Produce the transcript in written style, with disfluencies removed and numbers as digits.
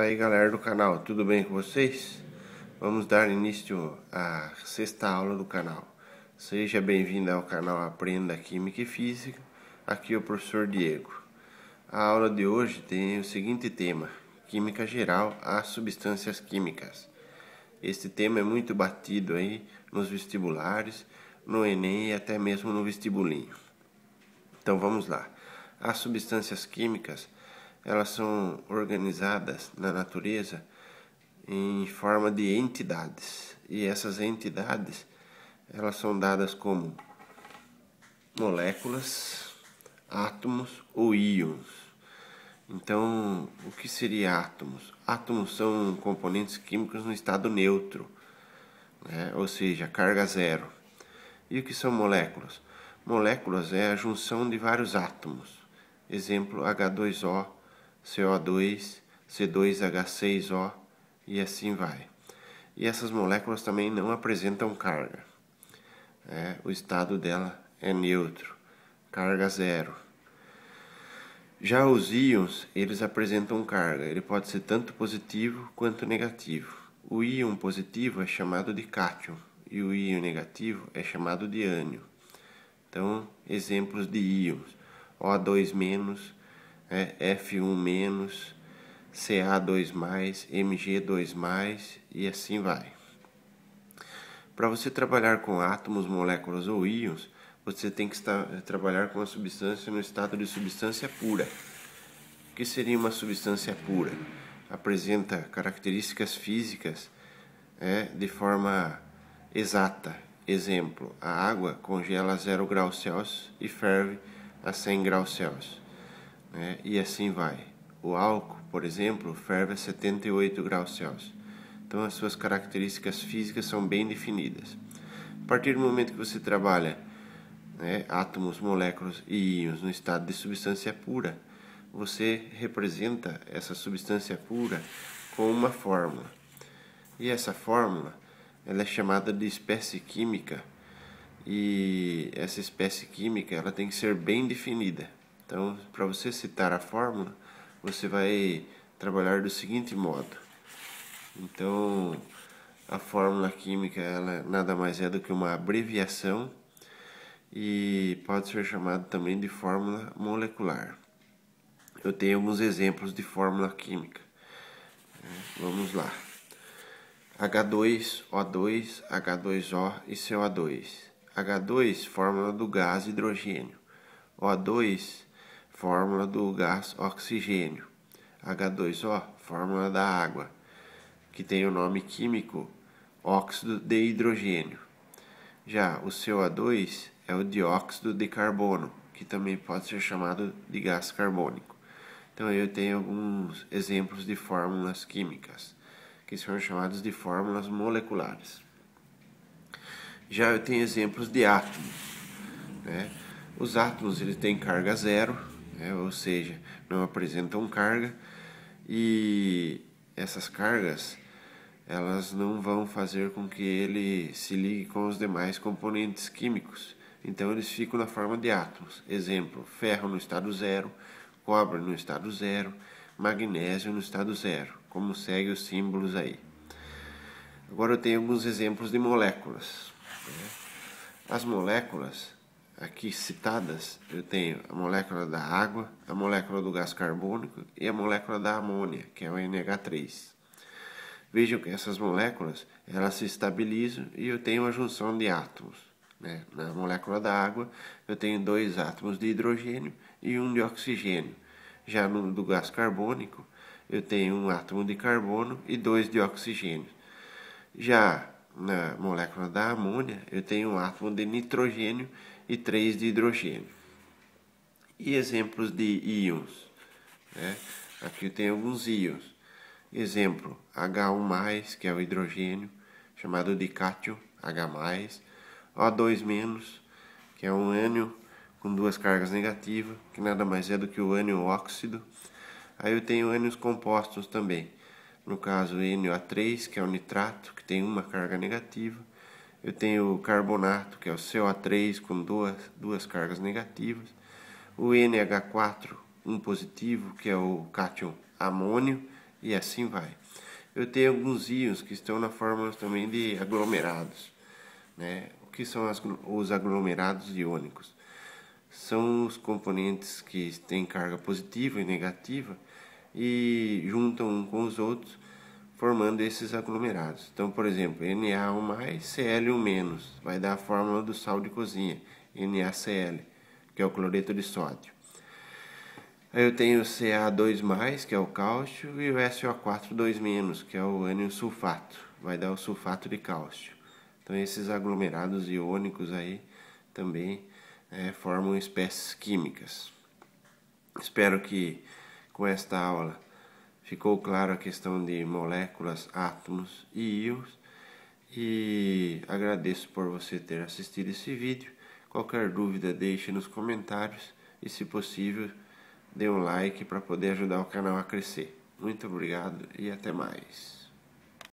Aí galera do canal, tudo bem com vocês? Vamos dar início à sexta aula do canal. Seja bem-vindo ao canal Aprenda Química e Física. Aqui é o professor Diego. A aula de hoje tem o seguinte tema: Química Geral às Substâncias Químicas. Este tema é muito batido aí nos vestibulares, no Enem e até mesmo no vestibulinho. Então vamos lá. As substâncias químicas, elas são organizadas na natureza em forma de entidades. E essas entidades, elas são dadas como moléculas, átomos ou íons. Então, o que seria átomos? Átomos são componentes químicos no estado neutro, né? Ou seja, carga zero. E o que são moléculas? Moléculas é a junção de vários átomos. Exemplo, H2O, CO2, C2H6O e assim vai. E essas moléculas também não apresentam carga. O estado dela é neutro, carga zero. Já os íons, eles apresentam carga. Ele pode ser tanto positivo quanto negativo. O íon positivo é chamado de cátion e o íon negativo é chamado de ânion. Então, exemplos de íons: O2-, F1-, Ca2+, Mg2+, e assim vai. Para você trabalhar com átomos, moléculas ou íons, você tem que trabalhar com a substância no estado de substância pura. O que seria uma substância pura? Apresenta características físicas de forma exata. Exemplo, a água congela a 0 graus Celsius e ferve a 100 graus Celsius. E assim vai. O álcool, por exemplo, ferve a 78 graus Celsius. Então as suas características físicas são bem definidas. A partir do momento que você trabalha átomos, moléculas e íons no estado de substância pura, você representa essa substância pura com uma fórmula. E essa fórmula, ela é chamada de espécie química, e essa espécie química ela tem que ser bem definida. Então, para você citar a fórmula, você vai trabalhar do seguinte modo. Então, a fórmula química ela nada mais é do que uma abreviação e pode ser chamada também de fórmula molecular. Eu tenho alguns exemplos de fórmula química. Vamos lá. H2O2, H2O e CO2. H2, fórmula do gás hidrogênio. O2, fórmula do gás oxigênio. H2O, fórmula da água, que tem o nome químico óxido de hidrogênio. Já o CO2 é o dióxido de carbono, que também pode ser chamado de gás carbônico. Então eu tenho alguns exemplos de fórmulas químicas, que são chamadas de fórmulas moleculares. Já eu tenho exemplos de átomos. Os átomos eles têm carga zero, ou seja, não apresentam carga, e essas cargas elas não vão fazer com que ele se ligue com os demais componentes químicos. Então eles ficam na forma de átomos. Exemplo, ferro no estado zero, cobre no estado zero, magnésio no estado zero, como segue os símbolos aí. Agora eu tenho alguns exemplos de moléculas. As moléculas aqui citadas, eu tenho a molécula da água, a molécula do gás carbônico e a molécula da amônia, que é o NH3. Vejam que essas moléculas, elas se estabilizam e eu tenho uma junção de átomos. Na molécula da água, eu tenho 2 átomos de hidrogênio e 1 de oxigênio. Já no do gás carbônico, eu tenho 1 átomo de carbono e 2 de oxigênio. Já na molécula da amônia, eu tenho 1 átomo de nitrogênio e 3 de hidrogênio. E exemplos de íons. Aqui eu tenho alguns íons. Exemplo, H1+, que é o hidrogênio, chamado de cátion, H+, O2-, que é um ânion com 2 cargas negativas, que nada mais é do que o ânion óxido. Aí eu tenho ânions compostos também. No caso, o NO3, que é o nitrato, que tem 1 carga negativa. Eu tenho o carbonato, que é o CO3, com duas cargas negativas. O NH4, um positivo, que é o cátion amônio, e assim vai. Eu tenho alguns íons que estão na fórmula também de aglomerados, né? O que são os aglomerados iônicos? São os componentes que têm carga positiva e negativa e juntam um com os outros, formando esses aglomerados. Então, por exemplo, Na1+, Cl1-, vai dar a fórmula do sal de cozinha, NaCl, que é o cloreto de sódio. Aí eu tenho o Ca2+, que é o cálcio, e o SO4 2-, que é o ânion sulfato, vai dar o sulfato de cálcio. Então esses aglomerados iônicos aí também formam espécies químicas. Espero que com esta aula ficou claro a questão de moléculas, átomos e íons, e agradeço por você ter assistido esse vídeo. Qualquer dúvida deixe nos comentários e, se possível, dê um like para poder ajudar o canal a crescer. Muito obrigado e até mais.